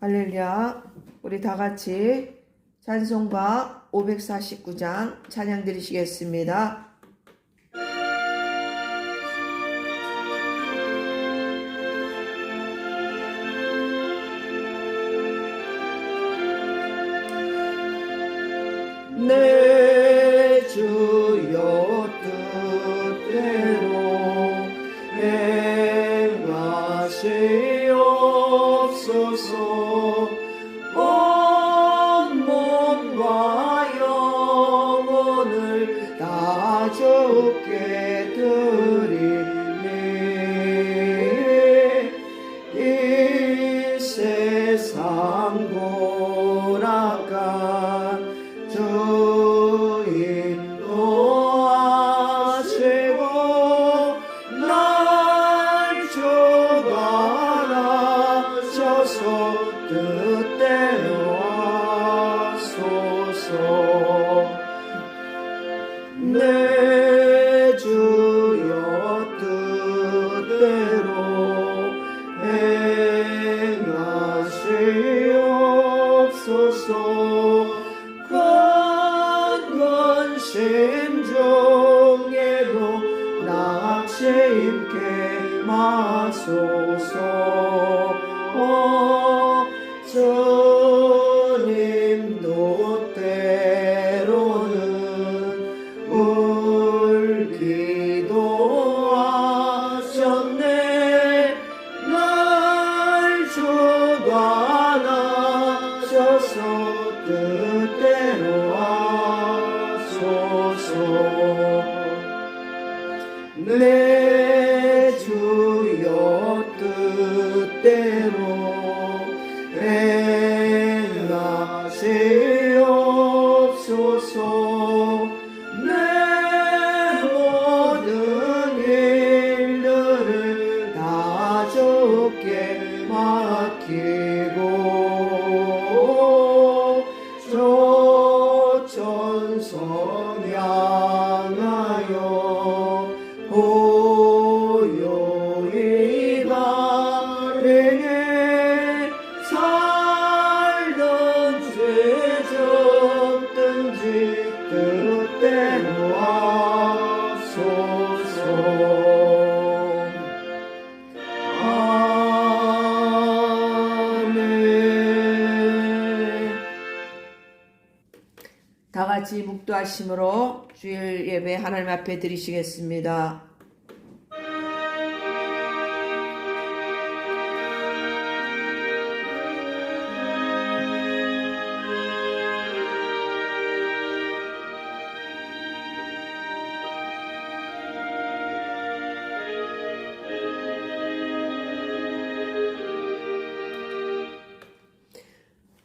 할렐루야. 우리 다 같이 찬송가 549장 찬양 드리시겠습니다. 내 주여 뜻대로 행하시옵소서. 온 몸과 영혼을 다 주께 드리니 이 세상 고락한 주인 도하시고 날 주관하셔서 뜻대로 하소서. 내 주여 뜻대로 행하시옵소서. 큰 심중에도 낚시 입게 마소서. 주님도 때로는 울기도 하셨네. 날 주관하셔서 뜻대로 하소서. 내 주여 뜻대로 행하시옵소서. 내 모든 일들을 다 주께 맡기고 조천성 향하여 고요히 발행해 살든지 죽든지 뜻대로 하소서. 아멘. 다 같이 묵도하심으로 주일 예배 하나님 앞에 드리시겠습니다.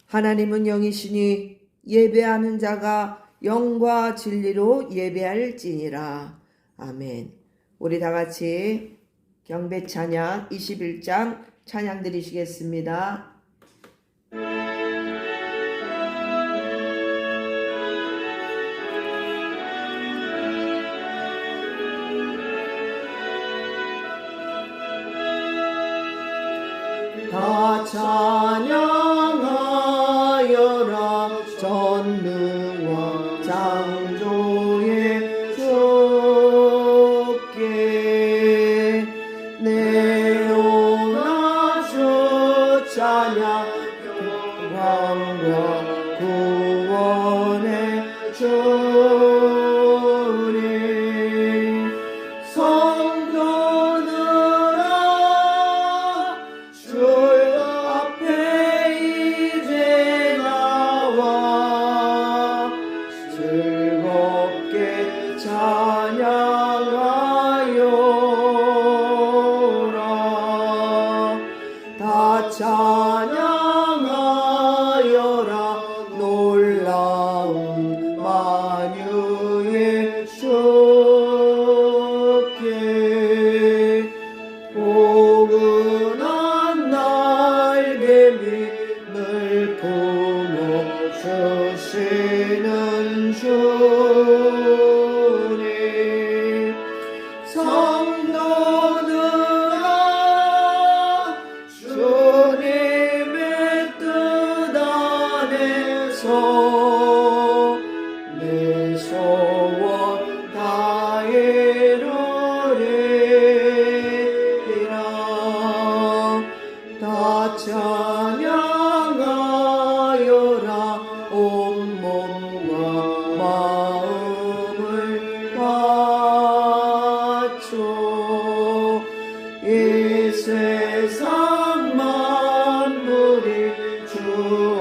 하나님은 영이시니 예배하는 자가 영과 진리로 예배할지니라. 아멘. 우리 다 같이 경배 찬양 21장 찬양 드리시겠습니다. 다 찬양하여라 전능왕 창조의 주께. 내오나 주 찬양 영광과 구원의 주님. 성도들아 주 앞에 이제 나와 즐겁게 찬양하여라. 다 찬양하여라 놀라운 만유의 주께. 포근한 날개미 늘 품어주시는 주님. 성도들아 주님의 뜻 찬양하여라 온 몸과 마음을 바쳐 이 세상 만물이 주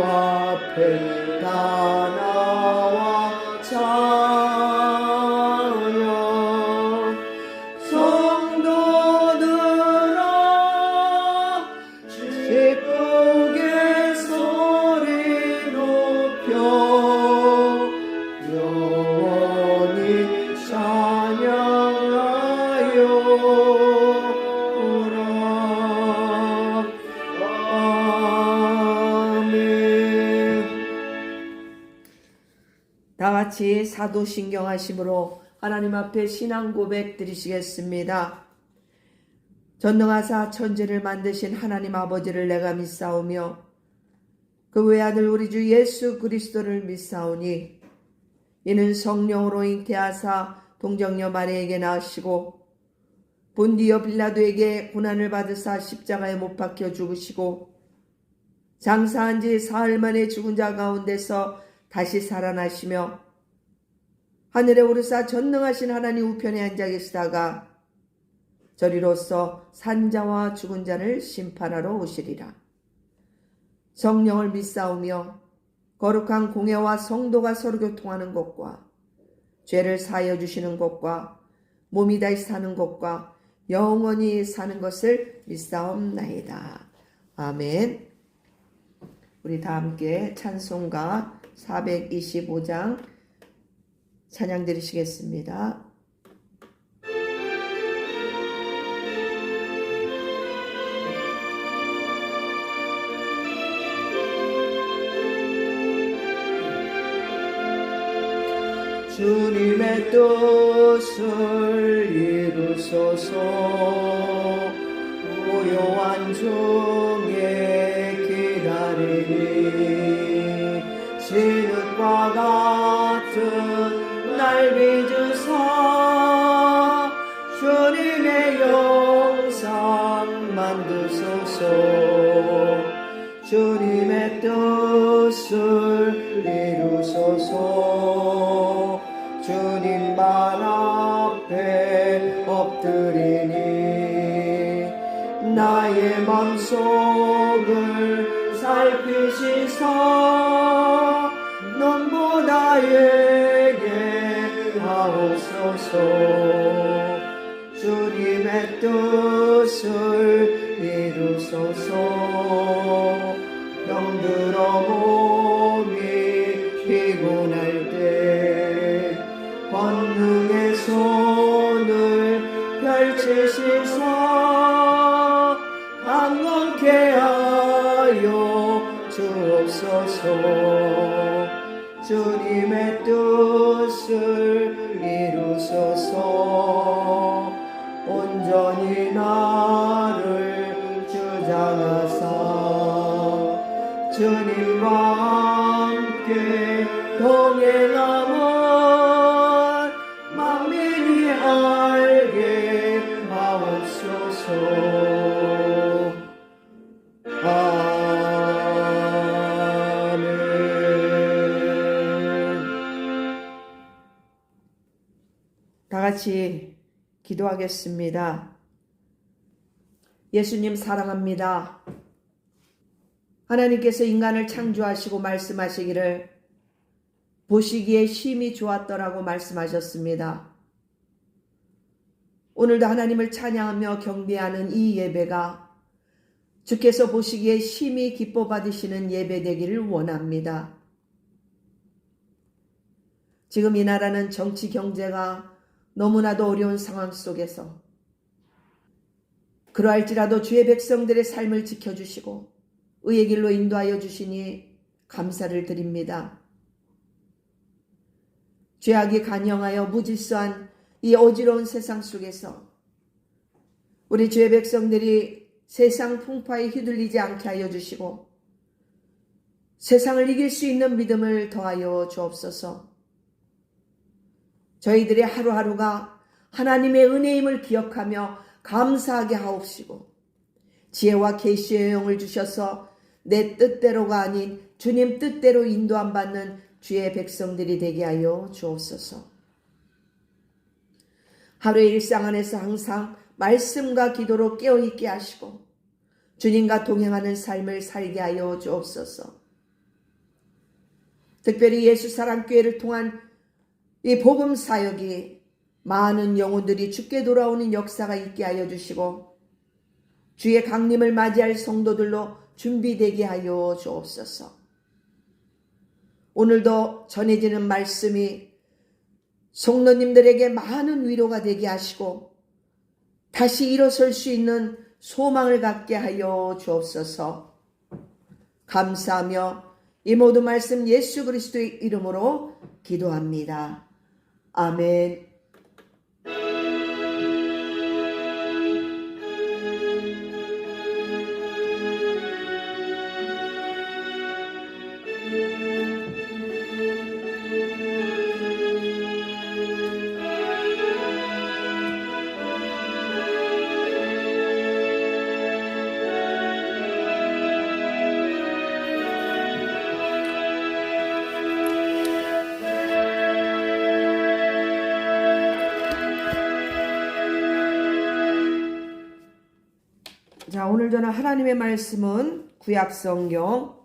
앞에 다 나와 찬양 성도들아 기쁘게 소리 높여 영원히 찬양하여라 아멘. 다 같이 사도신경 하심으로 하나님 앞에 신앙 고백 드리시겠습니다. 전능하사 천지를 만드신 하나님 아버지를 내가 믿사오며 그 외아들 우리 주 예수 그리스도를 믿사오니 이는 성령으로 잉태하사 동정녀 마리에게 낳으시고 본디오 빌라도에게 고난을 받으사 십자가에 못 박혀 죽으시고 장사한 지 사흘 만에 죽은 자 가운데서 다시 살아나시며 하늘에 오르사 전능하신 하나님 우편에 앉아 계시다가 저리로서 산자와 죽은 자를 심판하러 오시리라. 성령을 믿사오며 거룩한 공회와 성도가 서로 교통하는 것과 죄를 사하여 주시는 것과 몸이 다시 사는 것과 영원히 사는 것을 믿사옵나이다. 아멘. 우리 다 함께 찬송가 425장 찬양 드리시겠습니다. 주님의 뜻을 이루소서 고요한 중에 기다리니 진흙과 같은 날 빚으사 주님의 영상 만드소서 주님의 뜻을 이루소서 주님만 앞에 엎드리니 나의 맘속을 살피시사 nom보 나에게 하옵소서 주님의 뜻을 이루소서 병들어 몸이 피곤할 때 권능의 손을 펼치시사 강건케 하여 주옵소서 주님의 뜻을 이루소서 온전히 나를 주장하사 주님과 함께 동행함을 만민이 알게 하옵소서 다 같이 기도하겠습니다. 예수님 사랑합니다. 하나님께서 인간을 창조하시고 말씀하시기를 보시기에 심히 좋았더라고 말씀하셨습니다. 오늘도 하나님을 찬양하며 경배하는 이 예배가 주께서 보시기에 심히 기뻐 받으시는 예배 되기를 원합니다. 지금 이 나라는 정치 경제가 너무나도 어려운 상황 속에서 그러할지라도 주의 백성들의 삶을 지켜주시고 의의 길로 인도하여 주시니 감사를 드립니다. 죄악이 간영하여 무질서한 이 어지러운 세상 속에서 우리 주의 백성들이 세상 풍파에 휘둘리지 않게 하여 주시고 세상을 이길 수 있는 믿음을 더하여 주옵소서. 저희들의 하루하루가 하나님의 은혜임을 기억하며 감사하게 하옵시고 지혜와 계시의 영을 주셔서 내 뜻대로가 아닌 주님 뜻대로 인도함 받는 주의 백성들이 되게 하여 주옵소서. 하루의 일상 안에서 항상 말씀과 기도로 깨어있게 하시고 주님과 동행하는 삶을 살게 하여 주옵소서. 특별히 예수 사랑교회를 통한 이 복음 사역이 많은 영혼들이 주께 돌아오는 역사가 있게 하여 주시고 주의 강림을 맞이할 성도들로 준비되게 하여 주옵소서. 오늘도 전해지는 말씀이 성도님들에게 많은 위로가 되게 하시고 다시 일어설 수 있는 소망을 갖게 하여 주옵소서. 감사하며 이 모든 말씀 예수 그리스도의 이름으로 기도합니다. 아멘. 자, 오늘 저는 하나님의 말씀은 구약성경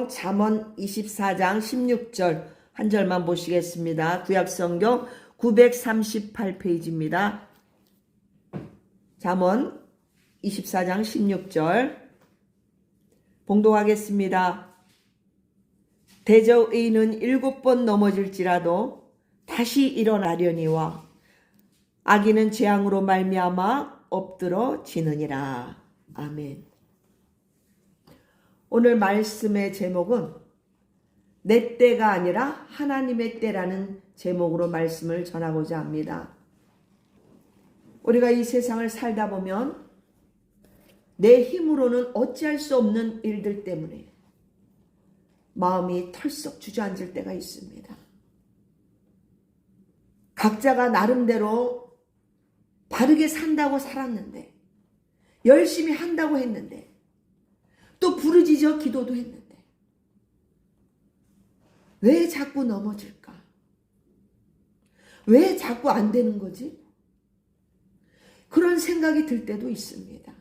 잠언 24장 16절 한 절만 보시겠습니다. 구약성경 938페이지입니다. 잠언 24장 16절 봉독하겠습니다. 대저 의인은 7번 넘어질지라도 다시 일어나려니와 악인은 재앙으로 말미암아 엎드러지느니라. 아멘. 오늘 말씀의 제목은 내 때가 아니라 하나님의 때라는 제목으로 말씀을 전하고자 합니다. 우리가 이 세상을 살다 보면 내 힘으로는 어찌할 수 없는 일들 때문에 마음이 털썩 주저앉을 때가 있습니다. 각자가 나름대로 바르게 산다고 살았는데, 열심히 한다고 했는데, 또 부르짖어 기도도 했는데 왜 자꾸 넘어질까? 왜 자꾸 안 되는 거지? 그런 생각이 들 때도 있습니다.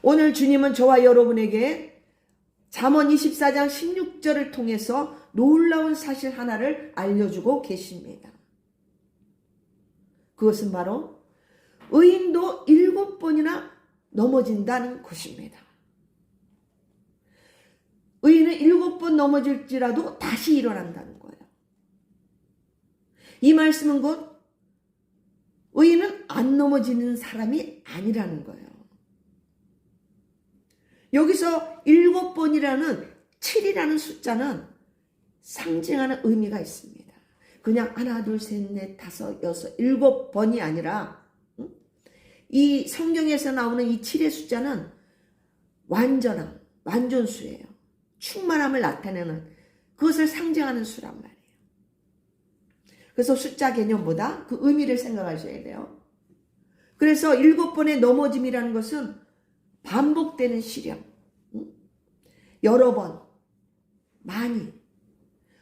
오늘 주님은 저와 여러분에게 잠언 24장 16절을 통해서 놀라운 사실 하나를 알려주고 계십니다. 그것은 바로 의인도 7번이나 넘어진다는 것입니다. 의인은 7번 넘어질지라도 다시 일어난다는 거예요. 이 말씀은 곧 의인은 안 넘어지는 사람이 아니라는 거예요. 여기서 7번이라는 7이라는 숫자는 상징하는 의미가 있습니다. 그냥 하나, 둘, 셋, 넷, 다섯, 여섯, 7번이 아니라 이 성경에서 나오는 이 7의 숫자는 완전함, 완전수예요. 충만함을 나타내는 그것을 상징하는 수란 말이에요. 그래서 숫자 개념보다 그 의미를 생각하셔야 돼요. 그래서 7번의 넘어짐이라는 것은 반복되는 시련, 여러 번, 많이,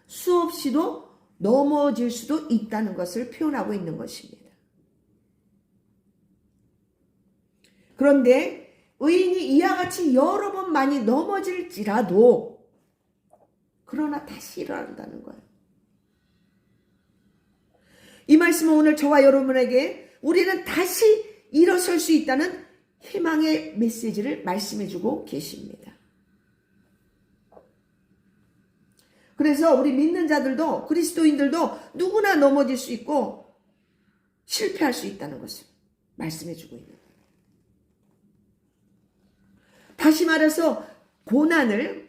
수없이도 넘어질 수도 있다는 것을 표현하고 있는 것입니다. 그런데 의인이 이와 같이 여러 번 많이 넘어질지라도 그러나 다시 일어난다는 거예요. 이 말씀은 오늘 저와 여러분에게 우리는 다시 일어설 수 있다는 희망의 메시지를 말씀해주고 계십니다. 그래서 우리 믿는 자들도 그리스도인들도 누구나 넘어질 수 있고 실패할 수 있다는 것을 말씀해주고 있는 거예요. 다시 말해서 고난을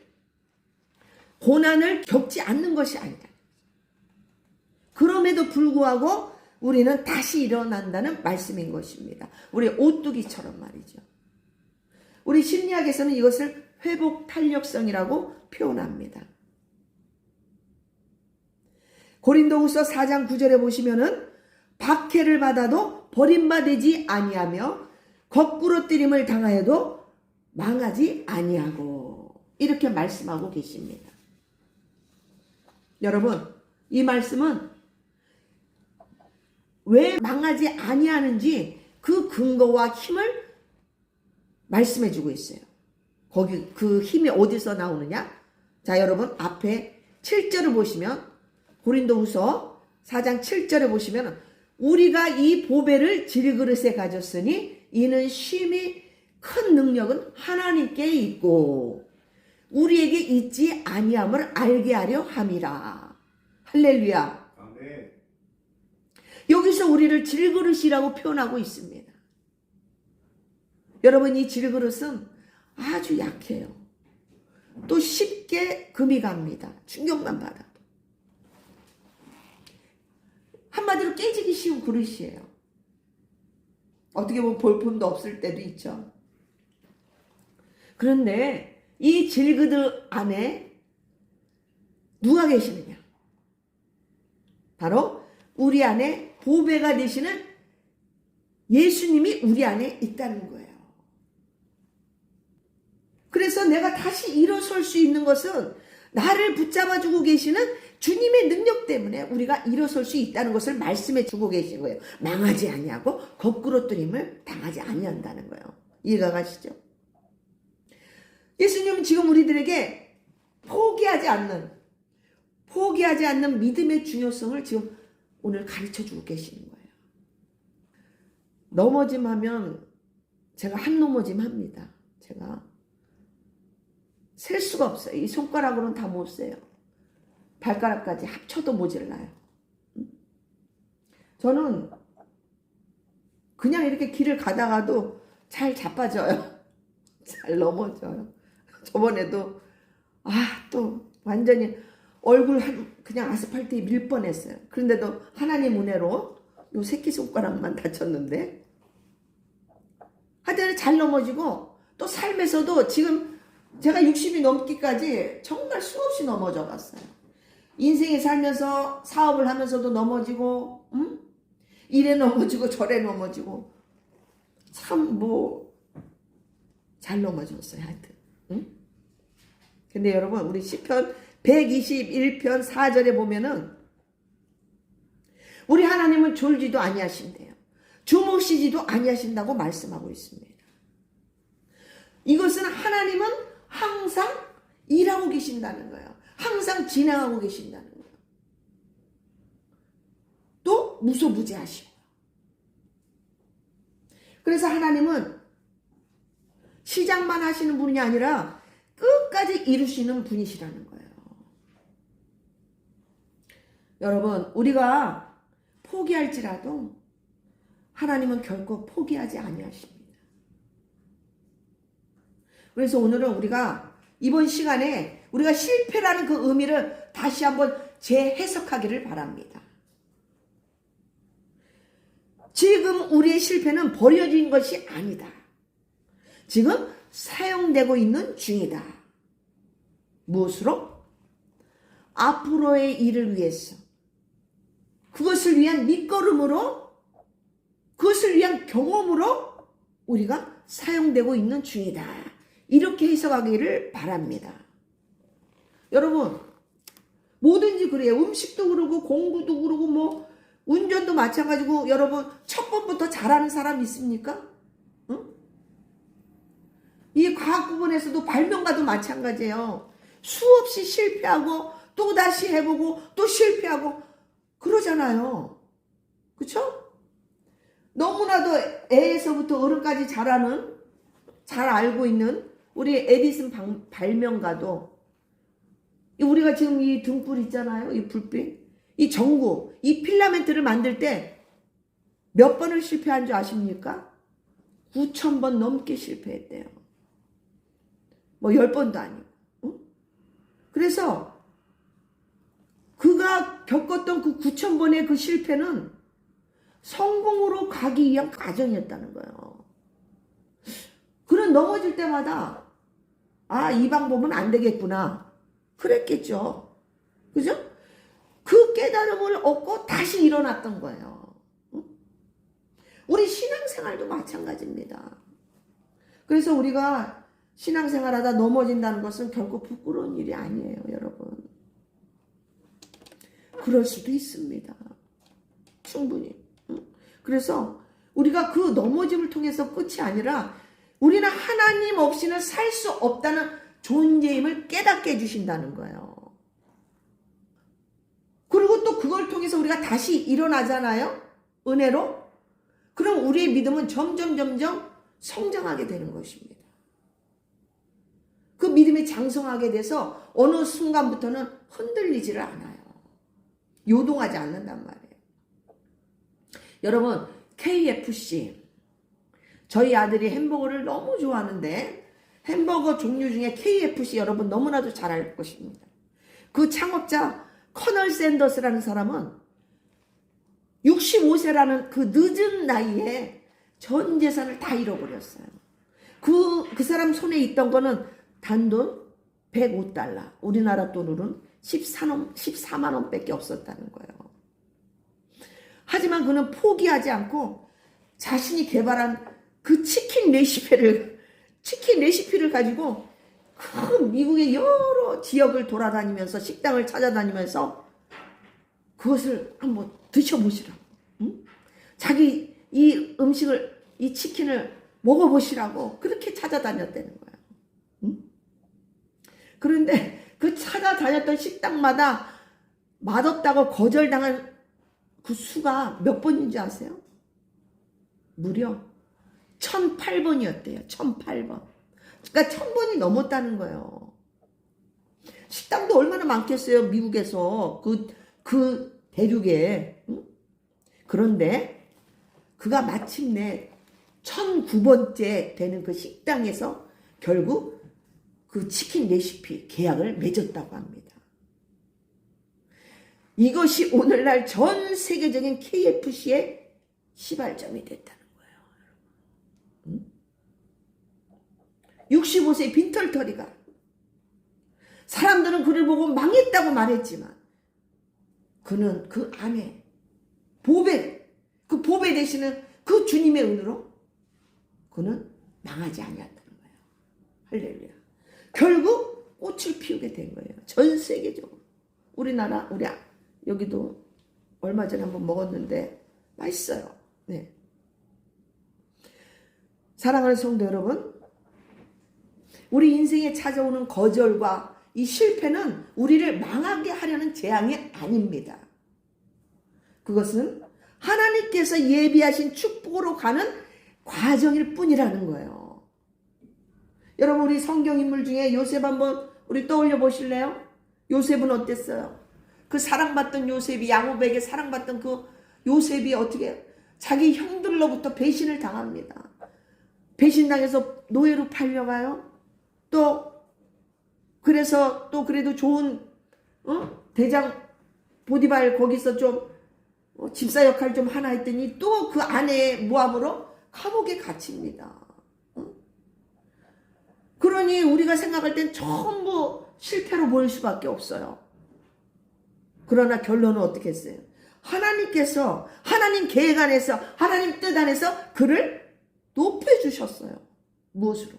겪지 않는 것이 아니다. 그럼에도 불구하고 우리는 다시 일어난다는 말씀인 것입니다. 우리 오뚜기처럼 말이죠. 우리 심리학에서는 이것을 회복 탄력성이라고 표현합니다. 고린도후서 4장 9절에 보시면은 박해를 받아도 버림받지 아니하며 거꾸로뜨림을 당하여도 망하지 아니하고 이렇게 말씀하고 계십니다. 여러분, 이 말씀은 왜 망하지 아니하는지 그 근거와 힘을 말씀해 주고 있어요. 거기 그 힘이 어디서 나오느냐? 자, 여러분 앞에 7절을 보시면 고린도후서 4장 7절에 보시면 우리가 이 보배를 질그릇에 가졌으니 이는 심히 큰 능력은 하나님께 있고 우리에게 있지 아니함을 알게 하려 함이라. 할렐루야. 아멘. 여기서 우리를 질그릇이라고 표현하고 있습니다. 여러분, 이 질그릇은 아주 약해요. 또 쉽게 금이 갑니다. 충격만 받아도. 한마디로 깨지기 쉬운 그릇이에요. 어떻게 보면 볼품도 없을 때도 있죠. 그런데 이 질그릇 안에 누가 계시느냐? 바로 우리 안에 보배가 되시는 예수님이 우리 안에 있다는 거예요. 그래서 내가 다시 일어설 수 있는 것은 나를 붙잡아주고 계시는 주님의 능력 때문에 우리가 일어설 수 있다는 것을 말씀해 주고 계신 거예요. 망하지 아니하고 거꾸로뜨림을 당하지 아니한다는 거예요. 이해가 가시죠? 예수님은 지금 우리들에게 포기하지 않는 믿음의 중요성을 지금 오늘 가르쳐 주고 계시는 거예요. 넘어짐하면 제가 한 넘어짐 합니다. 제가 셀 수가 없어요. 이 손가락으로는 다 못 세요. 발가락까지 합쳐도 모자라요. 저는 그냥 이렇게 길을 가다가도 잘 자빠져요. 잘 넘어져요. 저번에도 또 완전히 얼굴 그냥 아스팔트에 밀 뻔했어요. 그런데도 하나님 은혜로 요 새끼손가락만 다쳤는데 하여튼 잘 넘어지고 또 삶에서도 지금 제가 60이 넘기까지 정말 수없이 넘어져 갔어요. 인생에 살면서 사업을 하면서도 넘어지고 이래 넘어지고 저래 넘어지고 참 잘 넘어졌어요. 하여튼. 근데 여러분 우리 시편 121편 4절에 보면은 우리 하나님은 졸지도 아니하신대요. 주무시지도 아니하신다고 말씀하고 있습니다. 이것은 하나님은 항상 일하고 계신다는 거예요. 항상 진행하고 계신다는 거예요. 또 무소부재하시고. 그래서 하나님은 시작만 하시는 분이 아니라 끝까지 이루시는 분이시라는 거예요. 여러분, 우리가 포기할지라도 하나님은 결코 포기하지 아니하십니다. 그래서 오늘은 우리가 이번 시간에 우리가 실패라는 그 의미를 다시 한번 재해석하기를 바랍니다. 지금 우리의 실패는 버려진 것이 아니다. 지금 사용되고 있는 중이다. 무엇으로? 앞으로의 일을 위해서. 그것을 위한 밑거름으로, 그것을 위한 경험으로 우리가 사용되고 있는 중이다. 이렇게 해석하기를 바랍니다. 여러분, 뭐든지 그래요. 음식도 그러고 공부도 그러고 운전도 마찬가지고 여러분 첫 번부터 잘하는 사람 있습니까? 응? 이 과학 부분에서도 발명가도 마찬가지예요. 수없이 실패하고 또다시 해보고 또 실패하고 그러잖아요. 그쵸? 너무나도 애에서부터 어른까지 잘 알고 있는 우리 에디슨 발명가도 우리가 지금 이 등불 있잖아요. 이 불빛. 이 전구, 이 필라멘트를 만들 때 몇 번을 실패한 줄 아십니까? 9,000번 넘게 실패했대요. 10번도 아니고. 응? 그래서 그가 겪었던 그 9,000번의 그 실패는 성공으로 가기 위한 과정이었다는 거예요. 그는 넘어질 때마다 이 방법은 안 되겠구나. 그랬겠죠. 그죠? 그 깨달음을 얻고 다시 일어났던 거예요. 우리 신앙생활도 마찬가지입니다. 그래서 우리가 신앙생활하다 넘어진다는 것은 결코 부끄러운 일이 아니에요, 여러분. 그럴 수도 있습니다. 충분히. 그래서 우리가 그 넘어짐을 통해서 끝이 아니라 우리는 하나님 없이는 살 수 없다는 존재임을 깨닫게 해주신다는 거예요. 그리고 또 그걸 통해서 우리가 다시 일어나잖아요. 은혜로. 그럼 우리의 믿음은 점점 성장하게 되는 것입니다. 그 믿음이 장성하게 돼서 어느 순간부터는 흔들리지를 않아요. 요동하지 않는단 말이에요. 여러분, KFC. 저희 아들이 햄버거를 너무 좋아하는데 햄버거 종류 중에 KFC 여러분 너무나도 잘 알 것입니다. 그 창업자 커널 샌더스라는 사람은 65세라는 그 늦은 나이에 전 재산을 다 잃어버렸어요. 그 사람 손에 있던 거는 단돈 105달러, 우리나라 돈으로는 14만 원밖에 없었다는 거예요. 하지만 그는 포기하지 않고 자신이 개발한 그 치킨 레시피를 가지고 그 미국의 여러 지역을 돌아다니면서 식당을 찾아다니면서 그것을 한번 드셔보시라고. 응? 자기 이 음식을, 이 치킨을 먹어보시라고 그렇게 찾아다녔다는 거예요. 응? 그런데 그 찾아다녔던 식당마다 맛없다고 거절당한 그 수가 몇 번인지 아세요? 무려 1008번이었대요. 1008번. 그러니까 1000번이 넘었다는 거예요. 식당도 얼마나 많겠어요, 미국에서. 그 대륙에. 응? 그런데 그가 마침내 1009번째 되는 그 식당에서 결국 그 치킨 레시피 계약을 맺었다고 합니다. 이것이 오늘날 전 세계적인 KFC의 시발점이 됐다는 거예요. 65세 빈털터리가 사람들은 그를 보고 망했다고 말했지만 그는 그 안에 그 보배 되시는 그 주님의 은혜로 그는 망하지 아니었다는 거예요. 할렐루야. 결국 꽃을 피우게 된 거예요. 전 세계적으로. 우리나라, 여기도 얼마 전에 한번 먹었는데 맛있어요. 네. 사랑하는 성도 여러분, 우리 인생에 찾아오는 거절과 이 실패는 우리를 망하게 하려는 재앙이 아닙니다. 그것은 하나님께서 예비하신 축복으로 가는 과정일 뿐이라는 거예요. 여러분, 우리 성경 인물 중에 요셉 한번 우리 떠올려 보실래요? 요셉은 어땠어요? 그 사랑받던 요셉이, 야곱에게 사랑받던 그 요셉이 어떻게 자기 형들로부터 배신을 당합니다. 배신당해서 노예로 팔려가요. 그래서 그래도 좋은 대장 보디발 거기서 좀 집사 역할 좀 하나 했더니 또 그 아내의 모함으로 감옥에 갇힙니다. 그러니 우리가 생각할 땐 전부 실패로 보일 수밖에 없어요. 그러나 결론은 어떻게 했어요? 하나님께서 하나님 계획 안에서 하나님 뜻 안에서 그를 높여주셨어요. 무엇으로?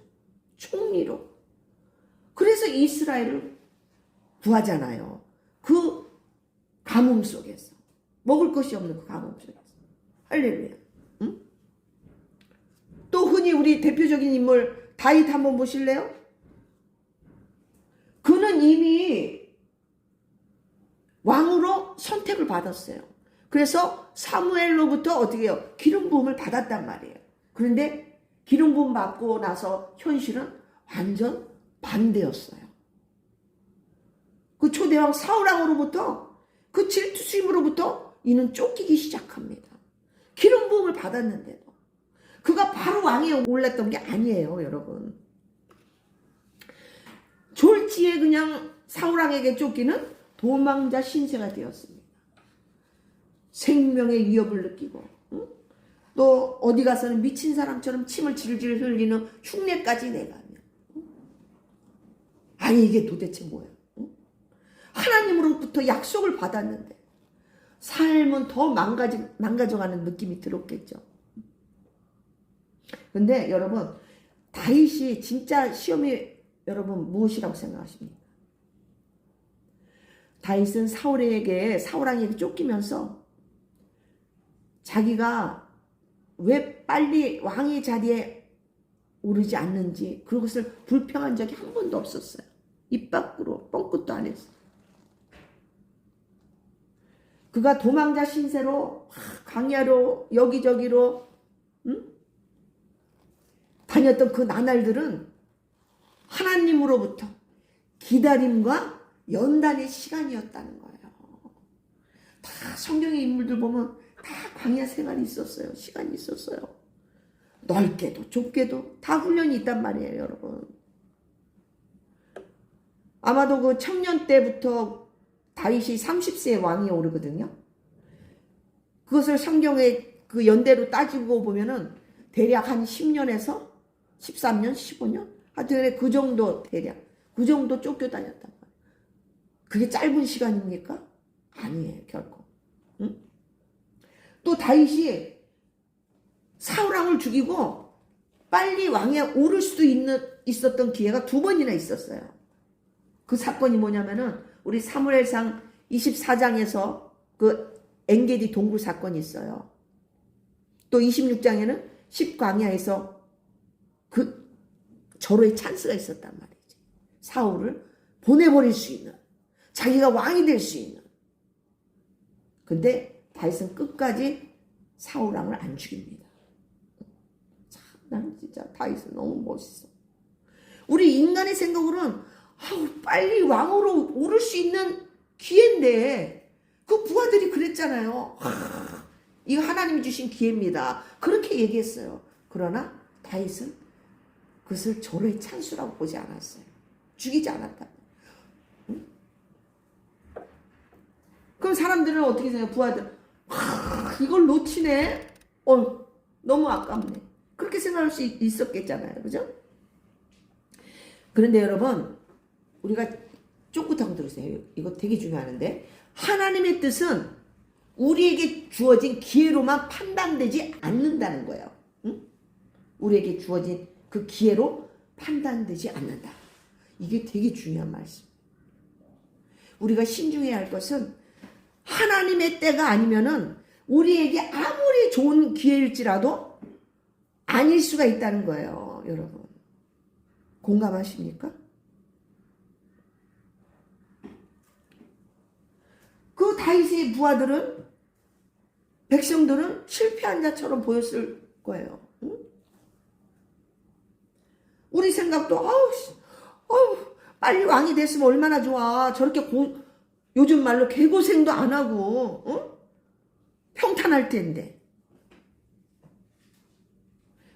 총리로. 그래서 이스라엘을 구하잖아요. 그 가뭄 속에서. 먹을 것이 없는 그 가뭄 속에서. 할렐루야. 응? 또 흔히 우리 대표적인 인물 다윗 한번 보실래요? 그는 이미 왕으로 선택을 받았어요. 그래서 사무엘로부터 어떻게 해요? 기름 부음을 받았단 말이에요. 그런데 기름 부음 받고 나서 현실은 완전 반대였어요. 그 초대왕 사울왕으로부터 그 질투심으로부터 이는 쫓기기 시작합니다. 기름 부음을 받았는데도 그가 바로 왕에 올랐던 게 아니에요, 여러분. 졸지에 그냥 사울왕에게 쫓기는 도망자 신세가 되었습니다. 생명의 위협을 느끼고 또 어디 가서는 미친 사람처럼 침을 질질 흘리는 흉내까지 내가며 아니 이게 도대체 뭐야? 하나님으로부터 약속을 받았는데 삶은 더 망가져가는 느낌이 들었겠죠. 근데 여러분 다윗이 진짜 시험이 여러분 무엇이라고 생각하십니까? 다윗은 사울왕에게 쫓기면서 자기가 왜 빨리 왕의 자리에 오르지 않는지 그것을 불평한 적이 한 번도 없었어요. 입 밖으로 뻥끗도 안 했어요. 그가 도망자 신세로 광야로 여기저기로 다녔던 그 나날들은 하나님으로부터 기다림과 연단의 시간이었다는 거예요. 다 성경의 인물들 보면 다 광야 생활이 있었어요. 시간이 있었어요. 넓게도 좁게도 다 훈련이 있단 말이에요, 여러분. 아마도 그 청년 때부터 다윗이 30세의 왕이 오르거든요. 그것을 성경의 그 연대로 따지고 보면은 대략 한 10년에서 13년, 15년? 하여튼 그 정도 대략. 그 정도 쫓겨다녔단 말이에요. 그게 짧은 시간입니까? 아니에요, 결코. 응? 또 다윗이 사울왕을 죽이고 빨리 왕에 오를 수도 있었던 기회가 2번이나 있었어요. 그 사건이 뭐냐면은 우리 사무엘상 24장에서 그 엔게디 동굴 사건이 있어요. 또 26장에는 10광야에서 그 절호의 찬스가 있었단 말이지. 사울을 보내버릴 수 있는, 자기가 왕이 될 수 있는. 근데 다윗은 끝까지 사울왕을 안 죽입니다. 참, 나는 진짜 다윗은 너무 멋있어. 우리 인간의 생각으로는 빨리 왕으로 오를 수 있는 기회인데 그 부하들이 그랬잖아요. 이거 하나님이 주신 기회입니다. 그렇게 얘기했어요. 그러나 다윗은 그것을 절호의 찬스라고 보지 않았어요. 죽이지 않았다. 응? 그럼 사람들은 어떻게 생각해요? 부하들. 이걸 놓치네? 너무 아깝네. 그렇게 생각할 수 있었겠잖아요. 그죠? 그런데 여러분, 우리가 쫓긋하고 들으세요. 이거 되게 중요한데, 하나님의 뜻은 우리에게 주어진 기회로만 판단되지 않는다는 거예요. 응? 우리에게 주어진 그 기회로 판단되지 않는다. 이게 되게 중요한 말씀. 우리가 신중해야 할 것은 하나님의 때가 아니면은 우리에게 아무리 좋은 기회일지라도 아닐 수가 있다는 거예요. 여러분. 공감하십니까? 그 다윗의 부하들은, 백성들은 실패한 자처럼 보였을 거예요. 응? 우리 생각도 빨리 왕이 됐으면 얼마나 좋아. 저렇게 요즘 말로 개고생도 안 하고 평탄할 텐데.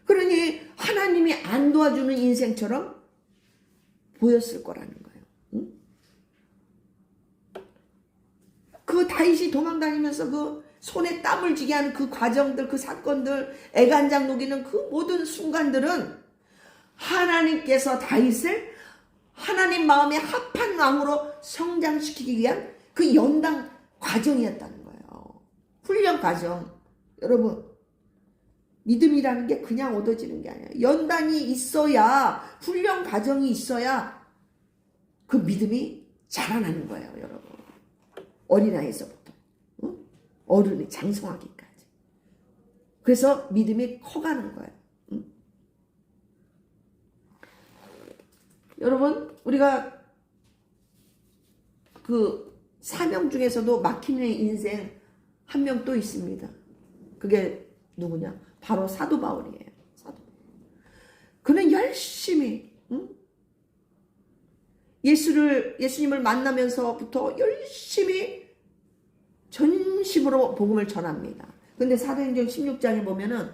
그러니 하나님이 안 도와주는 인생처럼 보였을 거라는 거예요. 응? 그 다윗이 도망다니면서 그 손에 땀을 쥐게 하는 그 과정들, 그 사건들, 애간장 녹이는 그 모든 순간들은 하나님께서 다윗을 하나님 마음에 합한 왕으로 성장시키기 위한 그 연단 과정이었다는 거예요. 훈련 과정. 여러분, 믿음이라는 게 그냥 얻어지는 게 아니에요. 연단이 있어야, 훈련 과정이 있어야 그 믿음이 자라나는 거예요, 여러분. 어린아이에서부터 어른이 장성하기까지. 그래서 믿음이 커가는 거예요. 여러분, 우리가 그 사명 중에서도 막히는 인생 한 명 또 있습니다. 그게 누구냐? 바로 사도 바울이에요. 그는 열심히 예수님을 만나면서부터 열심히 전심으로 복음을 전합니다. 근데 사도행전 16장에 보면은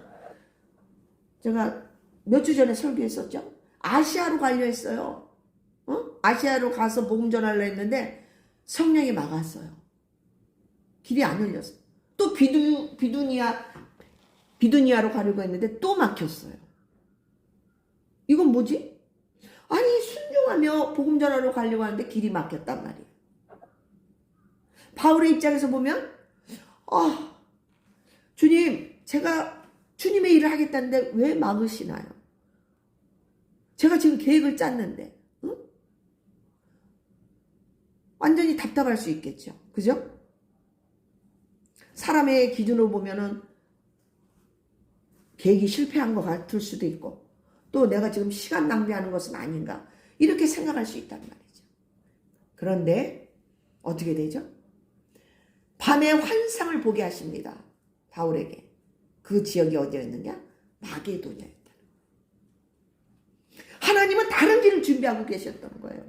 제가 몇 주 전에 설교했었죠. 아시아로 가려 했어요. 아시아로 가서 복음 전하려 했는데 성령이 막았어요. 길이 안 열렸어요. 또 비두니아로 가려고 했는데 또 막혔어요. 이건 뭐지? 아니, 순종하며 복음 전하러 가려고 하는데 길이 막혔단 말이에요. 바울의 입장에서 보면 주님, 제가 주님의 일을 하겠다는데 왜 막으시나요? 제가 지금 계획을 짰는데 응? 완전히 답답할 수 있겠죠. 그죠? 사람의 기준으로 보면은 계획이 실패한 것 같을 수도 있고 또 내가 지금 시간 낭비하는 것은 아닌가 이렇게 생각할 수 있단 말이죠. 그런데 어떻게 되죠? 밤에 환상을 보게 하십니다. 바울에게. 그 지역이 어디였느냐? 마게도냐였다. 하나님은 다른 길을 준비하고 계셨던 거예요.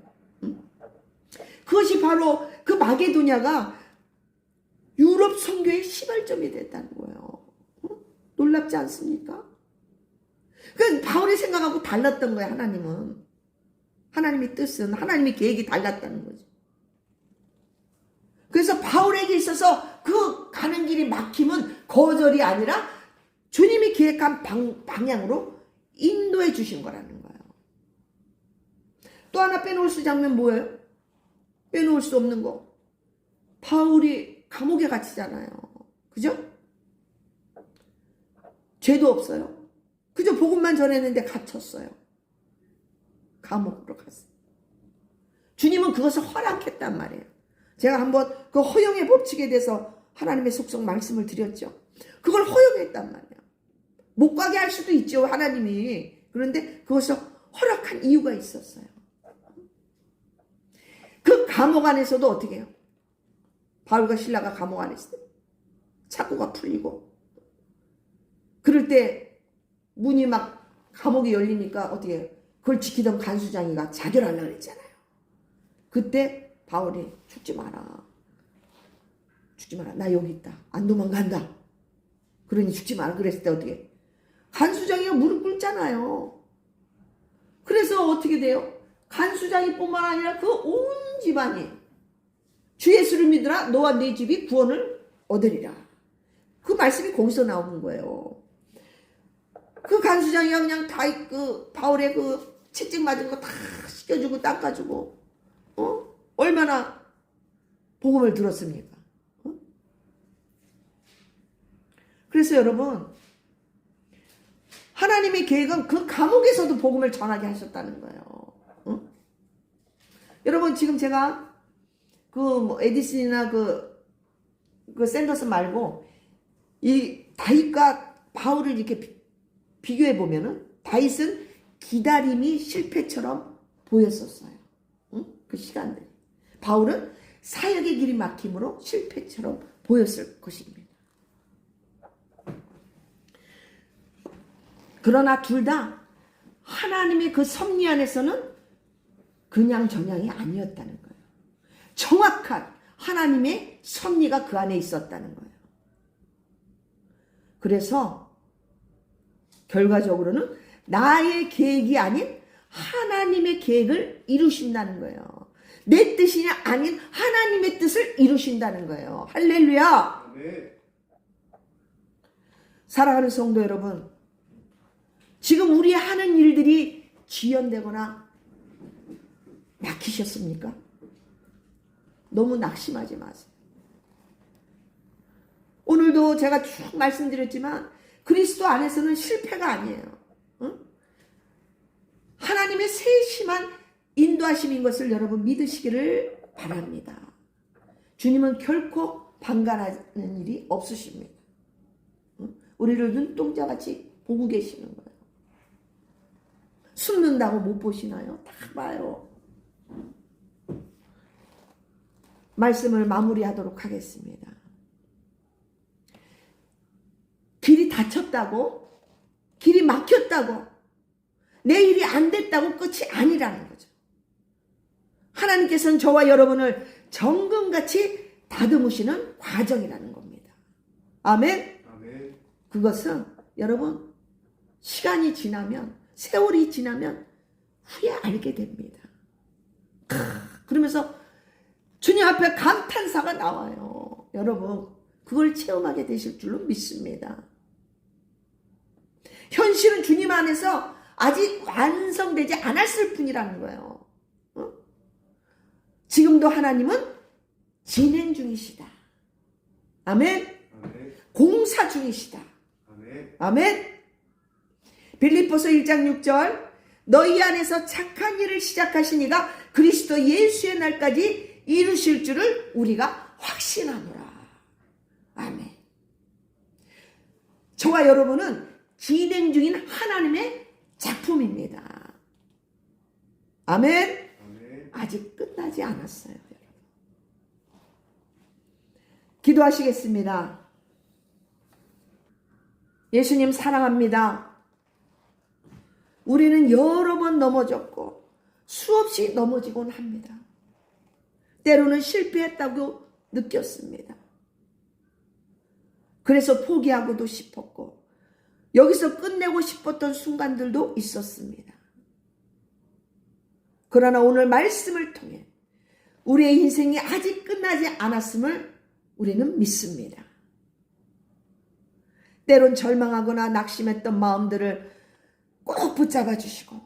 그것이 바로 그 마게도냐가 유럽 선교의 시발점이 됐다는 거예요. 놀랍지 않습니까? 그러니까 바울이 생각하고 달랐던 거예요. 하나님은. 하나님의 뜻은, 하나님의 계획이 달랐다는 거죠. 그래서 바울에게 있어서 그 가는 길이 막힘은 거절이 아니라 주님이 계획한 방향으로 인도해 주신 거라는 거예요. 또 하나 빼놓을 수 장면 뭐예요? 빼놓을 수 없는 거. 바울이 감옥에 갇히잖아요. 그죠? 죄도 없어요. 그저 복음만 전했는데 갇혔어요. 감옥으로 갔어요. 주님은 그것을 허락했단 말이에요. 제가 한번 그 허용의 법칙에 대해서 하나님의 속성 말씀을 드렸죠. 그걸 허용했단 말이에요. 못 가게 할 수도 있죠, 하나님이. 그런데 그것을 허락한 이유가 있었어요. 그 감옥 안에서도 어떻게 해요? 바울과 실라가 감옥 안에 있어요. 착고가 풀리고 그럴 때 문이 막 감옥이 열리니까 어떻게 해요? 그걸 지키던 간수장이가 자결하려고 그랬잖아요. 그때 바울이 죽지 마라. 죽지 마라. 나 여기 있다. 안 도망간다. 그러니 죽지 마라. 그랬을 때 어떻게 해요? 간수장이가 무릎 꿇잖아요. 그래서 어떻게 돼요? 간수장이 뿐만 아니라 그 온 집안이 주 예수를 믿으라 너와 네 집이 구원을 얻으리라. 그 말씀이 거기서 나오는 거예요. 그 간수장이 그냥 다 그 바울의 그 채찍 맞은 거 다 씻겨주고 닦아주고 얼마나 복음을 들었습니까? 그래서 여러분 하나님의 계획은 그 감옥에서도 복음을 전하게 하셨다는 거예요. 여러분 지금 제가 그 에디슨이나 그 샌더스 말고 이 다윗과 바울을 이렇게 비교해 보면은 다윗은 기다림이 실패처럼 보였었어요. 그 시간들. 바울은 사역의 길이 막힘으로 실패처럼 보였을 것입니다. 그러나 둘 다 하나님의 그 섭리 안에서는 그냥 저냥이 아니었다는 거예요. 정확한 하나님의 섭리가 그 안에 있었다는 거예요. 그래서 결과적으로는 나의 계획이 아닌 하나님의 계획을 이루신다는 거예요. 내 뜻이 아닌 하나님의 뜻을 이루신다는 거예요. 할렐루야. 네. 사랑하는 성도 여러분, 지금 우리 하는 일들이 지연되거나 막히셨습니까? 너무 낙심하지 마세요. 오늘도 제가 쭉 말씀드렸지만 그리스도 안에서는 실패가 아니에요. 하나님의 세심한 인도하심인 것을 여러분 믿으시기를 바랍니다. 주님은 결코 방관하는 일이 없으십니다. 우리를 눈동자같이 보고 계시는 거예요. 숨는다고 못 보시나요? 다 봐요. 말씀을 마무리하도록 하겠습니다. 길이 닫혔다고, 길이 막혔다고, 내 일이 안 됐다고 끝이 아니라는 거죠. 하나님께서는 저와 여러분을 정금같이 다듬으시는 과정이라는 겁니다. 아멘? 아멘. 그것은 여러분 시간이 지나면, 세월이 지나면 후에 알게 됩니다. 그러면서 주님 앞에 감탄사가 나와요. 여러분 그걸 체험하게 되실 줄로 믿습니다. 현실은 주님 안에서 아직 완성되지 않았을 뿐이라는 거예요. 지금도 하나님은 진행 중이시다. 아멘. 아멘. 공사 중이시다. 아멘. 아멘. 빌립보서 1장 6절 너희 안에서 착한 일을 시작하신 이가 그리스도 예수의 날까지 이루실 줄을 우리가 확신하노라. 아멘. 저와 여러분은 진행 중인 하나님의 작품입니다. 아멘. 아직 끝나지 않았어요, 여러분. 기도하시겠습니다. 예수님 사랑합니다. 우리는 여러 번 넘어졌고 수없이 넘어지곤 합니다. 때로는 실패했다고 느꼈습니다. 그래서 포기하고도 싶었고 여기서 끝내고 싶었던 순간들도 있었습니다. 그러나 오늘 말씀을 통해 우리의 인생이 아직 끝나지 않았음을 우리는 믿습니다. 때론 절망하거나 낙심했던 마음들을 꼭 붙잡아 주시고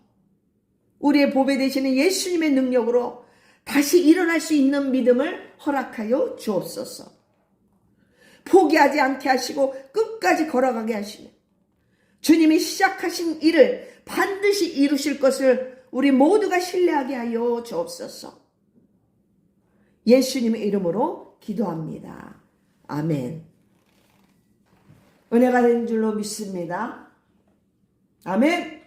우리의 보배 되시는 예수님의 능력으로 다시 일어날 수 있는 믿음을 허락하여 주옵소서. 포기하지 않게 하시고 끝까지 걸어가게 하시며 주님이 시작하신 일을 반드시 이루실 것을 우리 모두가 신뢰하게 하여 주옵소서. 예수님의 이름으로 기도합니다. 아멘. 은혜가 된 줄로 믿습니다. 아멘.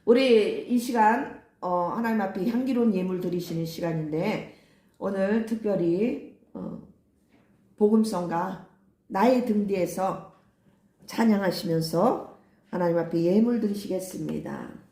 우리 이 시간 하나님 앞에 향기로운 예물 드리시는 시간인데 오늘 특별히 복음성가 나의 등 뒤에서 찬양하시면서 하나님 앞에 예물 드리시겠습니다.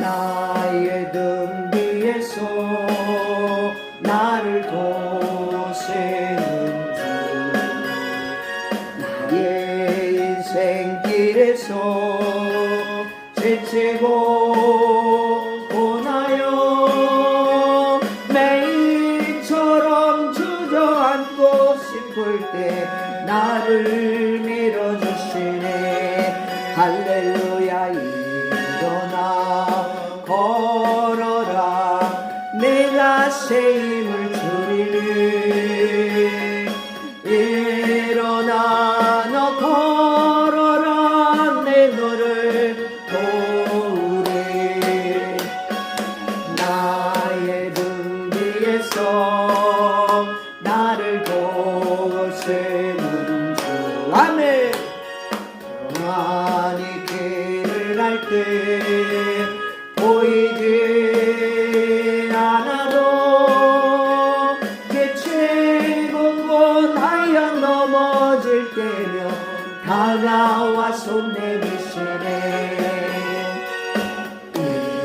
나의 등 뒤에서 나를 도세는 주 나의 인생길에서 지치고 고나여 매일처럼 주저앉고 싶을 때 나를 밀어주시네. 할렐루야. 일어나 걸어라 내가 새 힘을 주리니. 일어나 너 걸어라 내 너를 도우리. 나의 등 뒤에서 나를 도우시는 주. 아멘. 평안히 길을 갈 때 보이지 않아도 대체 공곤하여 넘어질 때며 다가와 손 내미시네.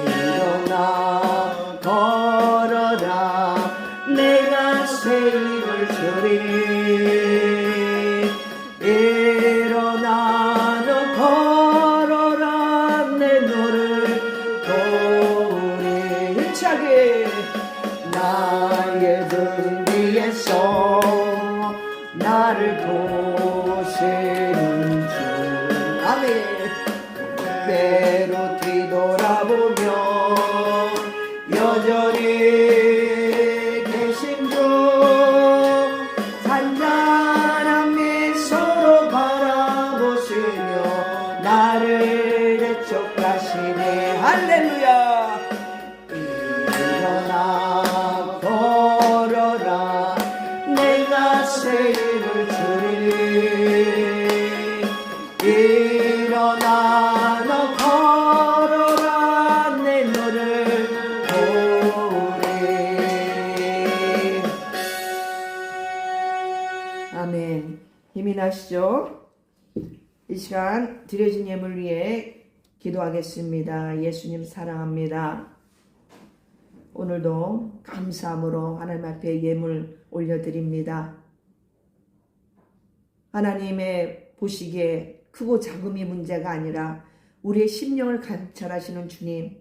일어나 걸어라 내가 새 힘을 주리니. 일어나 너 걸어라 내 너를 도우리. 힘차게. 나의 등 뒤에서 나를 도우시는 주. 아멘. 때로 뒤돌아보며 여전히 계신 주. 잔잔한 미소로 바라보시며 나를 대촉하시네. 할렐루야. 일어나 걸어라 내가 새 힘을 주리니. 일어나 너 걸어라 내 너를 도우리. 아멘. 힘이 나시죠? 이 시간 드려진 예물 위해 기도하겠습니다. 예수님 사랑합니다. 오늘도 감사함으로 하나님 앞에 예물 올려드립니다. 하나님의 보시기에 크고 작음이 문제가 아니라 우리의 심령을 관찰하시는 주님,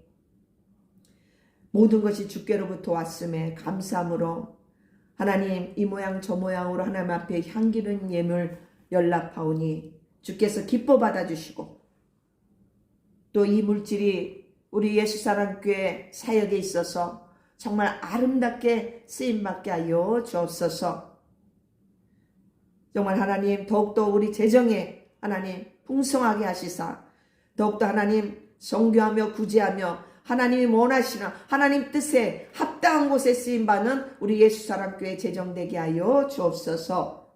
모든 것이 주께로부터 왔음에 감사함으로 하나님 이 모양 저 모양으로 하나님 앞에 향기로운 예물 연락하오니 주께서 기뻐 받아주시고 또 이 물질이 우리 예수사랑교회 사역에 있어서 정말 아름답게 쓰임받게 하여 주옵소서. 정말 하나님 더욱더 우리 재정에 하나님 풍성하게 하시사 더욱더 하나님 성교하며 구제하며 하나님이 원하시는 하나님 뜻에 합당한 곳에 쓰임받는 우리 예수사랑교회 재정되게 하여 주옵소서.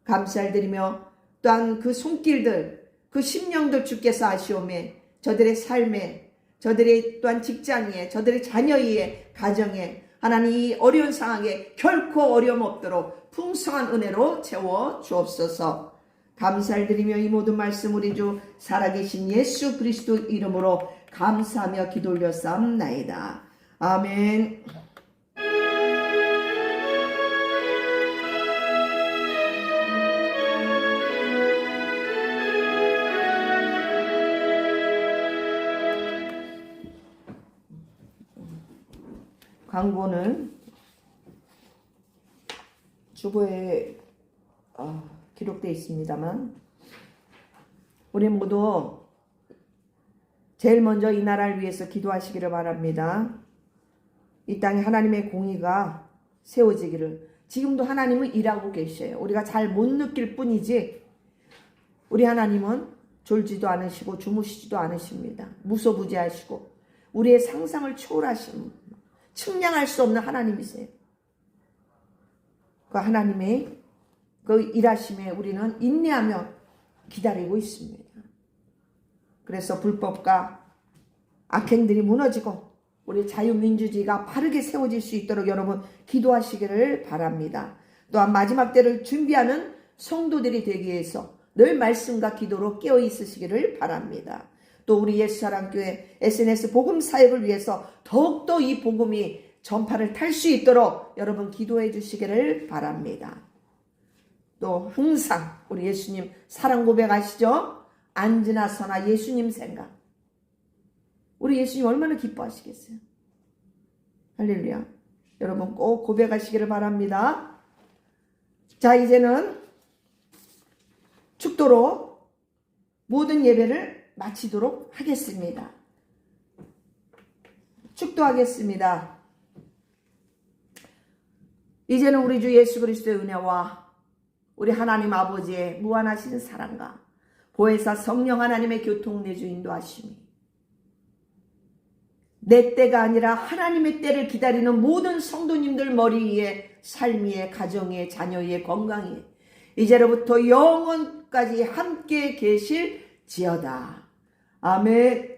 감사드리며 또한 그 손길들 그 심령들 주께서 아시오매 저들의 삶에 저들의 또한 직장에 저들의 자녀의 가정에 하나님 이 어려운 상황에 결코 어려움 없도록 풍성한 은혜로 채워 주옵소서. 감사를 드리며 이 모든 말씀 우리 주 살아계신 예수 그리스도 이름으로 감사하며 기도 올렸사옵나이다. 아멘. 광고는 주보에 기록되어 있습니다만 우리 모두 제일 먼저 이 나라를 위해서 기도하시기를 바랍니다. 이 땅에 하나님의 공의가 세워지기를. 지금도 하나님은 일하고 계셔요. 우리가 잘 못 느낄 뿐이지 우리 하나님은 졸지도 않으시고 주무시지도 않으십니다. 무소부지하시고 우리의 상상을 초월하시는 측량할 수 없는 하나님이세요. 그 하나님의 그 일하심에 우리는 인내하며 기다리고 있습니다. 그래서 불법과 악행들이 무너지고 우리 자유민주주의가 바르게 세워질 수 있도록 여러분 기도하시기를 바랍니다. 또한 마지막 때를 준비하는 성도들이 되기 위해서 늘 말씀과 기도로 깨어 있으시기를 바랍니다. 또 우리 예수사랑교회 SNS 복음 사역을 위해서 더욱더 이 복음이 전파를 탈 수 있도록 여러분 기도해 주시기를 바랍니다. 또 항상 우리 예수님 사랑 고백하시죠? 앉으나 서나 예수님 생각. 우리 예수님 얼마나 기뻐하시겠어요? 할렐루야. 여러분 꼭 고백하시기를 바랍니다. 자, 이제는 축도로 모든 예배를 마치도록 하겠습니다. 축도하겠습니다. 이제는 우리 주 예수 그리스도의 은혜와 우리 하나님 아버지의 무한하신 사랑과 보혜사 성령 하나님의 교통 내주 인도하심이 내 때가 아니라 하나님의 때를 기다리는 모든 성도님들 머리 위에 삶 위에 가정 위에 자녀 위에 건강 위에 이제로부터 영원까지 함께 계실지어다. 아멘.